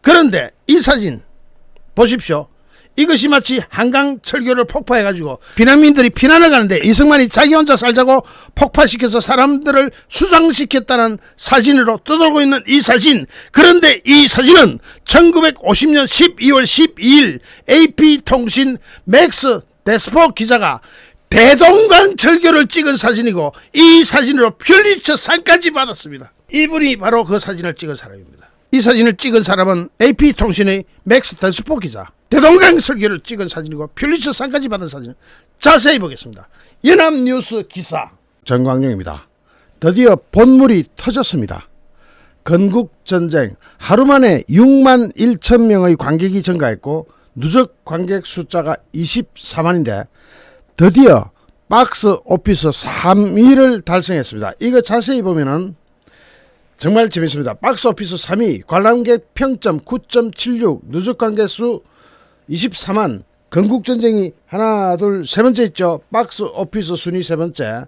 그런데 이 사진 보십시오. 이것이 마치 한강 철교를 폭파해가지고 비난민들이 피난을 가는데 이승만이 자기 혼자 살자고 폭파시켜서 사람들을 수상시켰다는 사진으로 떠돌고 있는 이 사진. 그런데 이 사진은 1950년 12월 12일 AP통신 맥스 데스포 기자가 대동강 철교를 찍은 사진이고 이 사진으로 퓰리처 상까지 받았습니다. 이분이 바로 그 사진을 찍은 사람입니다. 이 사진을 찍은 사람은 AP통신의 맥스 데스포 기자. 대동강 철교를 찍은 사진이고 퓰리처 상까지 받은 사진. 자세히 보겠습니다. 연합뉴스 기사 정광용입니다. 드디어 본물이 터졌습니다. 건국전쟁 하루 만에 6만 1천 명의 관객이 증가했고 누적 관객 숫자가 24만인데 드디어 박스 오피스 3위를 달성했습니다. 이거 자세히 보면은 정말 재밌습니다. 박스 오피스 3위, 관람객 평점 9.76, 누적 관객 수 24만. 건국전쟁이 하나 둘 세 번째 있죠. 박스 오피스 순위 세 번째.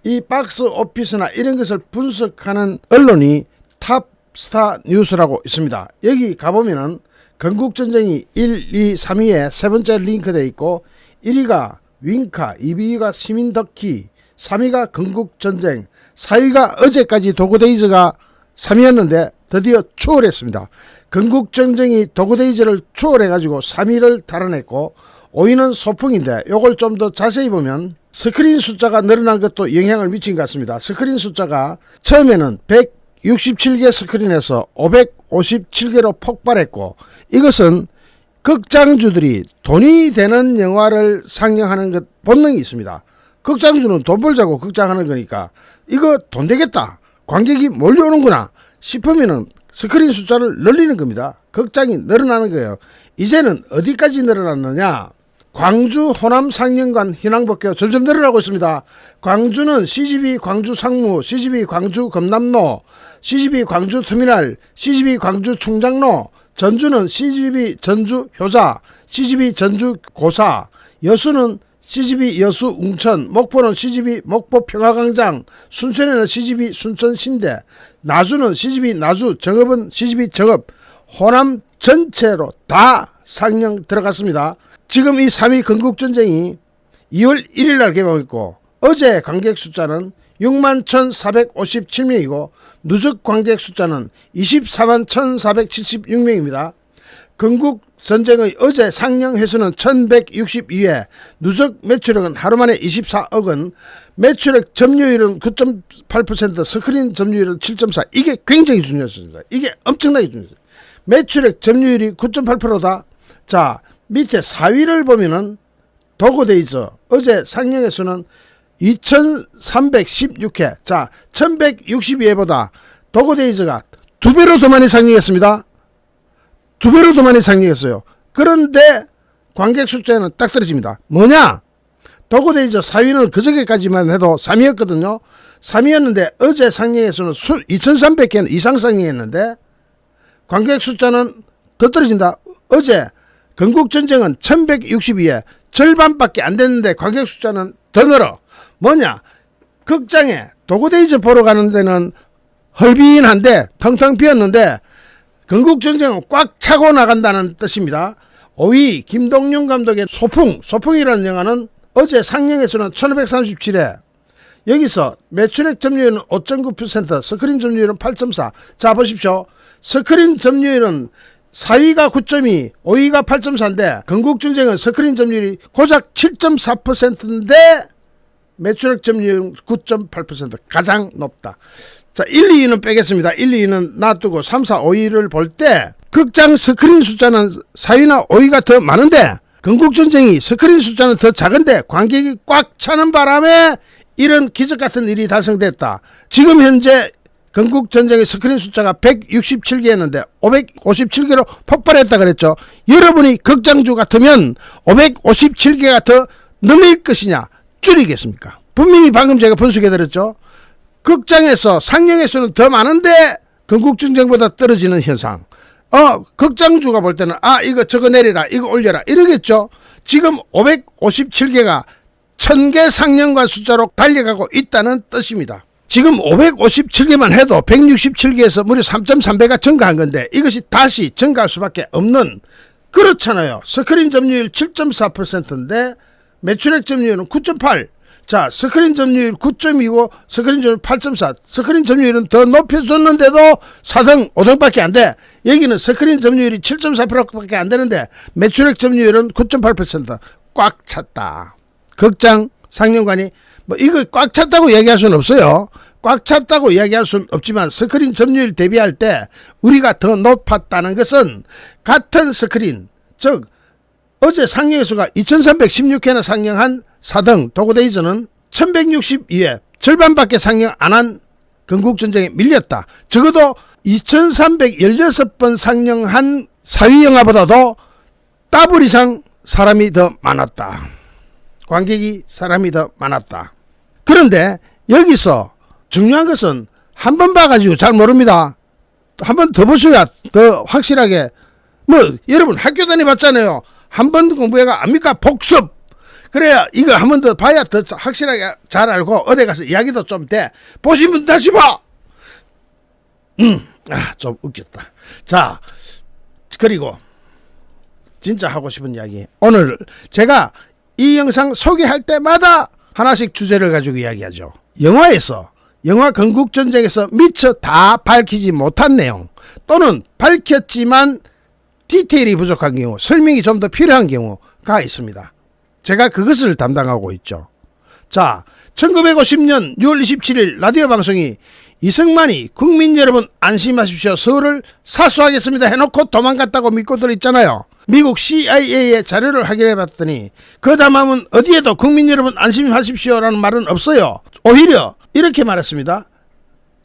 이 박스 오피스나 이런 것을 분석하는 언론이 탑스타 뉴스라고 있습니다. 여기 가보면은 건국전쟁이 1, 2, 3위에 세 번째 링크되어 있고 1위가 윙카, 2위가 시민덕키, 3위가 건국전쟁, 4위가 어제까지 도그데이즈가 3위였는데 드디어 추월했습니다. 건국전쟁이 도그데이즈를 추월해가지고 3위를 달아냈고 5위는 소풍인데 요걸 좀 더 자세히 보면 스크린 숫자가 늘어난 것도 영향을 미친 것 같습니다. 스크린 숫자가 처음에는 167개 스크린에서 557개로 폭발했고 이것은 극장주들이 돈이 되는 영화를 상영하는 것 본능이 있습니다. 극장주는 돈 벌자고 극장하는 거니까 이거 돈 되겠다, 관객이 몰려오는구나 싶으면은 스크린 숫자를 늘리는 겁니다. 극장이 늘어나는 거예요. 이제는 어디까지 늘어났느냐? 광주 호남 상영관 희망복교 점점 늘어나고 있습니다. 광주는 CGV 광주 상무, CGV 광주 검남로, CGV 광주 터미널, CGV 광주 충장로, 전주는 CGV 전주 효자, CGV 전주 고사, 여수는 CGV 여수 웅천, 목포는 CGV 목포 평화광장, 순천에는 CGV 순천 신대, 나주는 CGV 나주, 정읍은 CGV 정읍, 호남 전체로 다 상영 들어갔습니다. 지금 이 3위 건국전쟁이 2월 1일 날 개봉했고 어제 관객 숫자는 6만 1,457명이고 누적 관객 숫자는 24만 1,476명입니다. 건국전쟁의 어제 상영 횟수는 1162회, 누적 매출액은 하루 만에 24억 원, 매출액 점유율은 9.8%, 스크린 점유율은 7.4. 이게 굉장히 중요했습니다. 이게 엄청나게 중요했어요. 매출액 점유율이 9.8%다. 자, 밑에 4위를 보면은 도그데이즈 어제 상영 횟수는 2316회. 자, 1162회보다 도그데이즈가 2배로 더 많이 상영했습니다. 2배로 더 많이 상영했어요. 그런데 관객 숫자는 딱 떨어집니다. 뭐냐? 도그데이즈 4위는 그저께까지만 해도 3위였거든요. 3위였는데 어제 상영 횟수는 2300회 이상 상영했는데 관객 숫자는 더 떨어진다. 어제 건국전쟁은 1162회, 절반밖에 안 됐는데 관객 숫자는 더 늘어. 뭐냐? 극장에 도그데이즈 보러 가는 데는 헐빈한데 텅텅 비었는데 건국전쟁은 꽉 차고 나간다는 뜻입니다. 5위 김동윤 감독의 소풍이라는 영화는 어제 상영횟수는 1537회. 여기서 매출액 점유율은 5.9%, 스크린 점유율은 8.4. 자, 보십시오. 스크린 점유율은 4위가 9.2, 5위가 8.4인데 건국전쟁은 스크린 점유율이 고작 7.4%인데 매출액 점유율은 9.8%, 가장 높다. 자, 1, 2위는 빼겠습니다. 1, 2위는 놔두고 3, 4, 5위를 볼 때 극장 스크린 숫자는 4위나 5위가 더 많은데 건국전쟁이 스크린 숫자는 더 작은데 관객이 꽉 차는 바람에 이런 기적같은 일이 달성됐다. 지금 현재 건국전쟁의 스크린 숫자가 167개였는데 557개로 폭발했다 그랬죠. 여러분이 극장주 같으면 557개가 더 늘릴 것이냐 줄이겠습니까? 분명히 방금 제가 분석해드렸죠. 극장에서 상영 횟수는 더 많은데 건국전쟁보다 떨어지는 현상. 극장주가 볼 때는 이거 저거 내리라, 이거 올려라 이러겠죠. 지금 557개가 1000개 상영관 숫자로 달려가고 있다는 뜻입니다. 지금 557개만 해도 167개에서 무려 3.3배가 증가한 건데 이것이 다시 증가할 수밖에 없는, 그렇잖아요. 스크린 점유율 7.4%인데 매출액 점유율은 9.8. 자, 스크린 점유율 9.2고 스크린 점유율 8.4. 스크린 점유율은 더 높여줬는데도 4등, 5등밖에 안 돼. 여기는 스크린 점유율이 7.4%밖에 안 되는데 매출액 점유율은 9.8%. 꽉 찼다. 극장 상영관이 뭐 이거 꽉 찼다고 얘기할 수는 없어요. 꽉 찼다고 이야기할 수는 없지만 스크린 점유율 대비할 때 우리가 더 높았다는 것은 같은 스크린, 즉 어제 상영 수가 2316회나 상영한 4등 도그데이즈는 1162회, 절반밖에 상영 안 한 건국전쟁에 밀렸다. 적어도 2316번 상영한 4위 영화보다도 더블 이상 사람이 더 많았다. 관객이 사람이 더 많았다. 그런데 여기서 중요한 것은 한 번 봐가지고 잘 모릅니다. 한 번 더 보셔야 더 확실하게. 뭐 여러분 학교 다녀봤잖아요. 한 번 공부해가 압니까? 복습. 그래야 이거 한 번 더 봐야 더 확실하게 잘 알고 어디 가서 이야기도 좀 돼. 보신 분 다시 봐. 좀 웃겼다. 자, 그리고 진짜 하고 싶은 이야기. 오늘 제가 이 영상 소개할 때마다 하나씩 주제를 가지고 이야기하죠. 영화에서, 영화 건국전쟁에서 미처 다 밝히지 못한 내용, 또는 밝혔지만 디테일이 부족한 경우, 설명이 좀 더 필요한 경우가 있습니다. 제가 그것을 담당하고 있죠. 자, 1950년 6월 27일 라디오 방송이 이승만이 국민 여러분 안심하십시오, 서울을 사수하겠습니다 해놓고 도망갔다고 믿고들 있잖아요. 미국 CIA의 자료를 확인해 봤더니 그 다음은 어디에도 국민 여러분 안심하십시오라는 말은 없어요. 오히려 이렇게 말했습니다.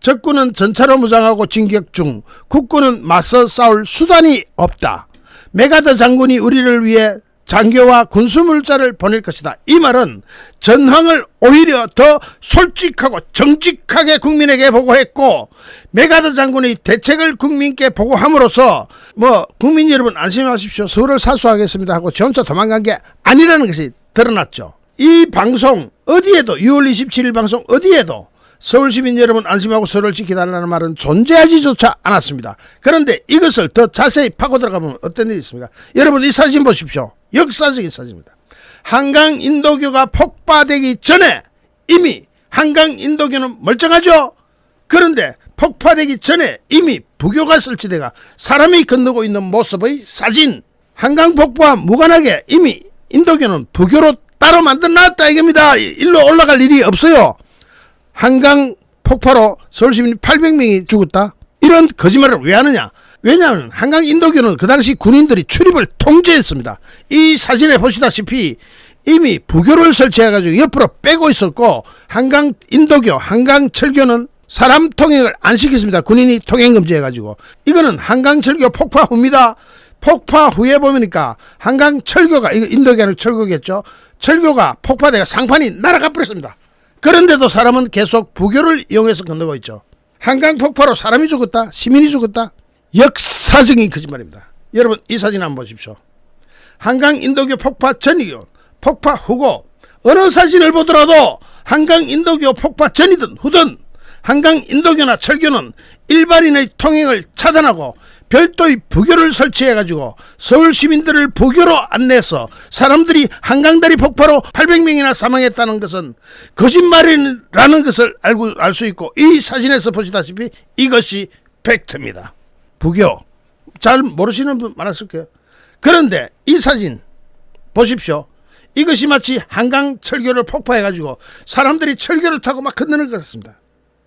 적군은 전차로 무장하고 진격 중, 국군은 맞서 싸울 수단이 없다. 메가더 장군이 우리를 위해 장교와 군수물자를 보낼 것이다. 이 말은 전황을 오히려 더 솔직하고 정직하게 국민에게 보고했고, 메가더 장군의 대책을 국민께 보고함으로써 뭐 국민 여러분 안심하십시오, 서울을 사수하겠습니다 하고 저 혼자 도망간 게 아니라는 것이 드러났죠. 이 방송 어디에도, 6월 27일 방송 어디에도 서울시민 여러분 안심하고 서울을 지켜달라는 말은 존재하지조차 않았습니다. 그런데 이것을 더 자세히 파고 들어가면 어떤 일이 있습니까? 여러분 이 사진 보십시오. 역사적인 사진입니다. 한강 인도교가 폭파되기 전에 이미 한강 인도교는 멀쩡하죠. 그런데 폭파되기 전에 이미 부교가 설치되가 사람이 건너고 있는 모습의 사진. 한강 폭파와 무관하게 이미 인도교는 부교로 따로 만들어놨다 이겁니다. 일로 올라갈 일이 없어요. 한강 폭파로 서울시민 800명이 죽었다? 이런 거짓말을 왜 하느냐? 왜냐하면 한강 인도교는 그 당시 군인들이 출입을 통제했습니다. 이 사진에 보시다시피 이미 부교를 설치해가지고 옆으로 빼고 있었고, 한강 인도교, 한강 철교는 사람 통행을 안 시켰습니다. 군인이 통행 금지해가지고. 이거는 한강 철교 폭파 후입니다. 폭파 후에 보니까 한강 철교가, 이거 인도교 아니고 철교겠죠. 철교가 폭파되어 상판이 날아가 버렸습니다. 그런데도 사람은 계속 부교를 이용해서 건너고 있죠. 한강 폭파로 사람이 죽었다? 시민이 죽었다? 역사적인 거짓말입니다. 여러분 이 사진 한번 보십시오. 한강 인도교 폭파 전이고 폭파 후고, 어느 사진을 보더라도 한강 인도교 폭파 전이든 후든 한강 인도교나 철교는 일반인의 통행을 차단하고 별도의 부교를 설치해가지고 서울 시민들을 부교로 안내해서 사람들이 한강다리 폭파로 800명이나 사망했다는 것은 거짓말이라는 것을 알 수 있고, 이 사진에서 보시다시피 이것이 팩트입니다. 부교 잘 모르시는 분 많았을 거예요. 그런데 이 사진 보십시오. 이것이 마치 한강 철교를 폭파해가지고 사람들이 철교를 타고 막 건너는 것 같습니다.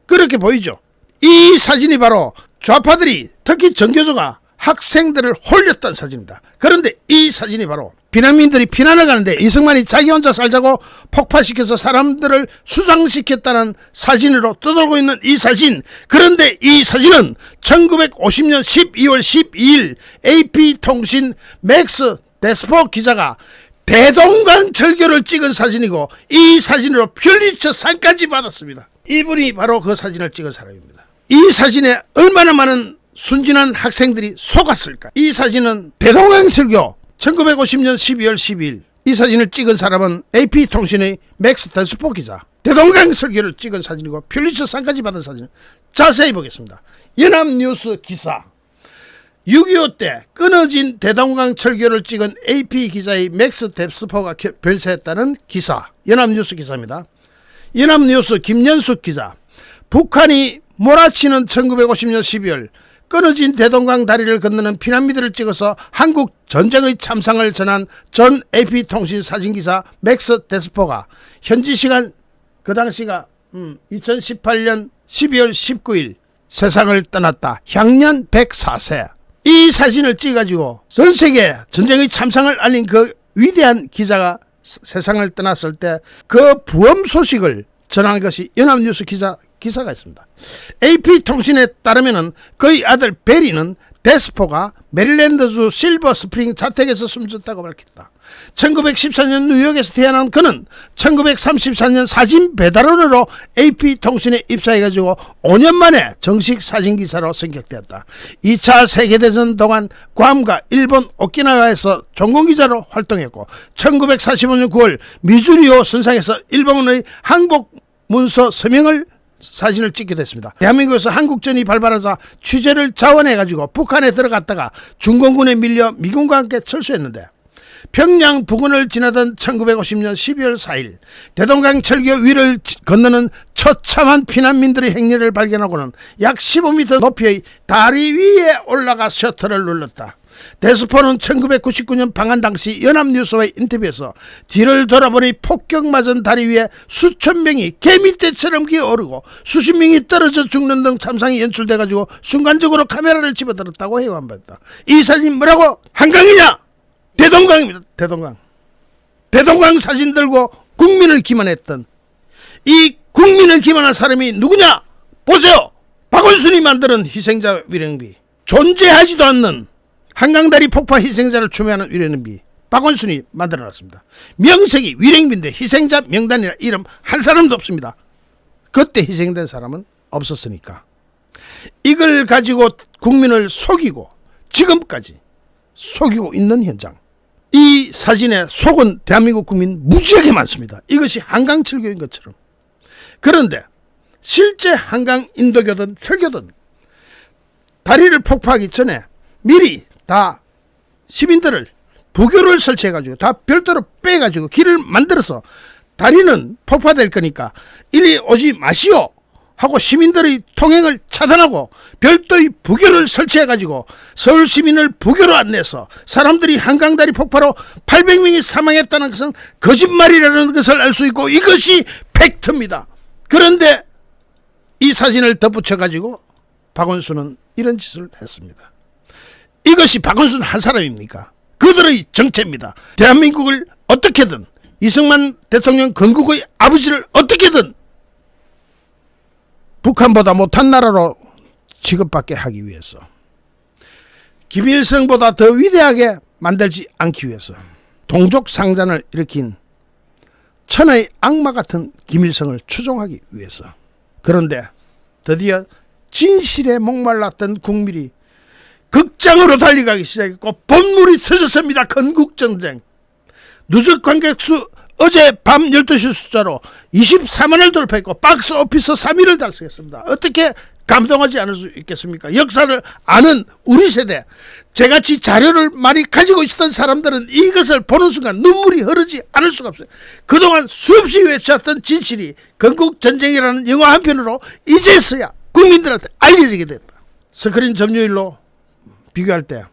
그렇게 보이죠. 이 사진이 바로 좌파들이, 특히 전교조가 학생들을 홀렸던 사진입니다. 그런데 이 사진이 바로 비난민들이 피난을 가는데 이승만이 자기 혼자 살자고 폭파시켜서 사람들을 수상시켰다는 사진으로 떠돌고 있는 이 사진. 그런데 이 사진은 1950년 12월 12일 AP통신 맥스 데스포 기자가 대동강 철교를 찍은 사진이고, 이 사진으로 퓰리처 상까지 받았습니다. 이분이 바로 그 사진을 찍은 사람입니다. 이 사진에 얼마나 많은 순진한 학생들이 속았을까. 이 사진은 대동강 철교 1950년 12월 12일 이 사진을 찍은 사람은 AP통신의 맥스 데스포 기자. 대동강 설교를 찍은 사진이고 퓰리처 상까지 받은 사진. 자세히 보겠습니다. 연합뉴스 기사. 6.25 때 끊어진 대동강 철교를 찍은 AP 기자의 맥스 데스포가 별세했다는 기사. 연합뉴스 기사입니다. 연합뉴스 김연숙 기자. 북한이 몰아치는 1950년 12월 끊어진 대동강 다리를 건너는 피난민들을 찍어서 한국 전쟁의 참상을 전한 전 AP통신 사진기사 맥스 데스포가 현지 시간 그 당시가 2018년 12월 19일 세상을 떠났다. 향년 104세. 이 사진을 찍어가지고 전 세계 전쟁의 참상을 알린 그 위대한 기자가 세상을 떠났을 때 그 부엄 소식을 전한 것이 연합뉴스 기사가 있습니다. AP통신에 따르면 그의 아들 베리는 데스포가 메릴랜드주 실버 스프링 자택에서 숨졌다고 밝혔다. 1914년 뉴욕에서 태어난 그는 1934년 사진 배달원으로 AP통신에 입사해가지고 5년 만에 정식 사진기사로 승격되었다. 2차 세계대전 동안 괌과 일본 오키나와에서 전공기자로 활동했고 1945년 9월 미주리오 선상에서 일본의 항복 문서 서명을 사진을 찍게 됐습니다. 대한민국에서 한국전이 발발하자 취재를 자원해가지고 북한에 들어갔다가 중공군에 밀려 미군과 함께 철수했는데 평양 부근을 지나던 1950년 12월 4일 대동강 철교 위를 건너는 처참한 피난민들의 행렬을 발견하고는 약 15m 높이의 다리 위에 올라가 셔터를 눌렀다. 데스포는 1999년 방한 당시 연합뉴스와의 인터뷰에서 뒤를 돌아보니 폭격맞은 다리 위에 수천 명이 개미떼처럼 기어오르고 수십 명이 떨어져 죽는 등 참상이 연출돼가지고 순간적으로 카메라를 집어들었다고 해완받았다. 이 사진 뭐라고? 한강이냐? 대동강입니다. 대동강 사진 들고 국민을 기만했던 이 국민을 기만한 사람이 누구냐? 보세요. 박원순이 만드는 희생자 위령비. 존재하지도 않는 한강다리 폭파 희생자를 추모하는 위령비 박원순이 만들어놨습니다. 명색이 위령비인데 희생자 명단이라 이름 한 사람도 없습니다. 그때 희생된 사람은 없었으니까. 이걸 가지고 국민을 속이고 지금까지 속이고 있는 현장. 이 사진에 속은 대한민국 국민 무지하게 많습니다. 이것이 한강철교인 것처럼. 그런데 실제 한강 인도교든 철교든 다리를 폭파하기 전에 미리 다 시민들을 부교를 설치해가지고 다 별도로 빼가지고 길을 만들어서 다리는 폭파될 거니까 이리 오지 마시오 하고 시민들의 통행을 차단하고 별도의 부교를 설치해가지고 서울 시민을 부교로 안내서 사람들이 한강다리 폭파로 800명이 사망했다는 것은 거짓말이라는 것을 알 수 있고 이것이 팩트입니다. 그런데 이 사진을 덧붙여가지고 박원순은 이런 짓을 했습니다. 이것이 박원순 한 사람입니까? 그들의 정체입니다. 대한민국을 어떻게든 이승만 대통령 건국의 아버지를 어떻게든 북한보다 못한 나라로 취급받게 하기 위해서 김일성보다 더 위대하게 만들지 않기 위해서 동족상잔을 일으킨 천하의 악마 같은 김일성을 추종하기 위해서. 그런데 드디어 진실에 목말랐던 국민이 극장으로 달려가기 시작했고 본물이 터졌습니다. 건국전쟁. 누적 관객수 어제 밤 12시 숫자로 24만을 돌파했고 박스 오피스 3위를 달성했습니다. 어떻게 감동하지 않을 수 있겠습니까? 역사를 아는 우리 세대, 저같이 자료를 많이 가지고 있었던 사람들은 이것을 보는 순간 눈물이 흐르지 않을 수가 없어요. 그동안 수없이 외쳤던 진실이 건국전쟁이라는 영화 한 편으로 이제서야 국민들한테 알려지게 됐다. 스크린 점유율로 비교할 때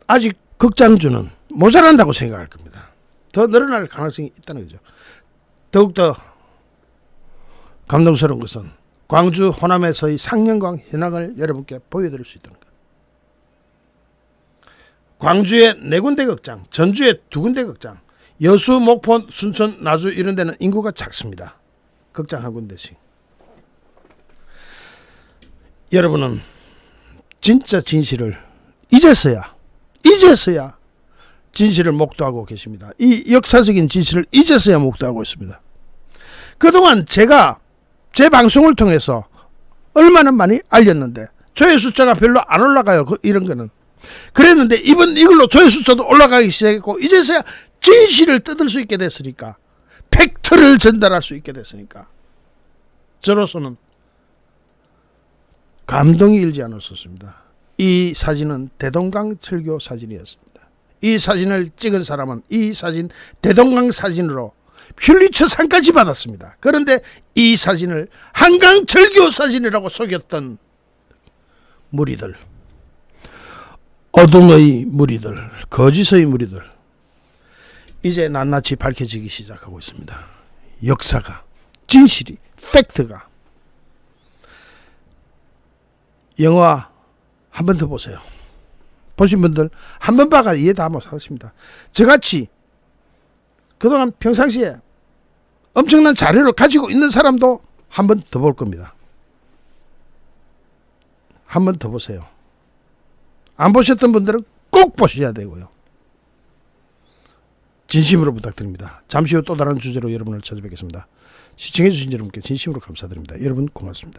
아직 극장주는 모자란다고 생각할 겁니다. 더 늘어날 가능성이 있다는 거죠. 더욱더 감동스러운 것은 광주 호남에서의 상영관 현황을 여러분께 보여드릴 수 있다는 것. 광주에 4군데 극장, 전주에 2군데 극장, 여수, 목포, 순천, 나주 이런 데는 인구가 작습니다. 극장 한 군데씩. 여러분은 진짜 진실을 이제서야 진실을 목도하고 계십니다. 이 역사적인 진실을 이제서야 목도하고 있습니다. 그동안 제가 제 방송을 통해서 얼마나 많이 알렸는데 조회 숫자가 별로 안 올라가요. 이런 거는 그랬는데 이걸로 조회수도 올라가기 시작했고 이제서야 진실을 뜯을 수 있게 됐으니까, 팩트를 전달할 수 있게 됐으니까 저로서는 감동이 일지 않을 수 없습니다. 이 사진은 대동강 철교 사진이었습니다. 이 사진을 찍은 사람은 이 사진 대동강 사진으로 퓰리처 상까지 받았습니다. 그런데 이 사진을 한강 철교 사진이라고 속였던 무리들, 어둠의 무리들, 거짓의 무리들, 이제 낱낱이 밝혀지기 시작하고 있습니다. 역사가, 진실이, 팩트가. 영화 한 번 더 보세요. 보신 분들 한 번 봐가 이해 다 못하십니다. 저같이 그동안 평상시에 엄청난 자료를 가지고 있는 사람도 한 번 더 볼 겁니다. 한 번 더 보세요. 안 보셨던 분들은 꼭 보셔야 되고요. 진심으로 부탁드립니다. 잠시 후 또 다른 주제로 여러분을 찾아뵙겠습니다. 시청해 주신 여러분께 진심으로 감사드립니다. 여러분 고맙습니다.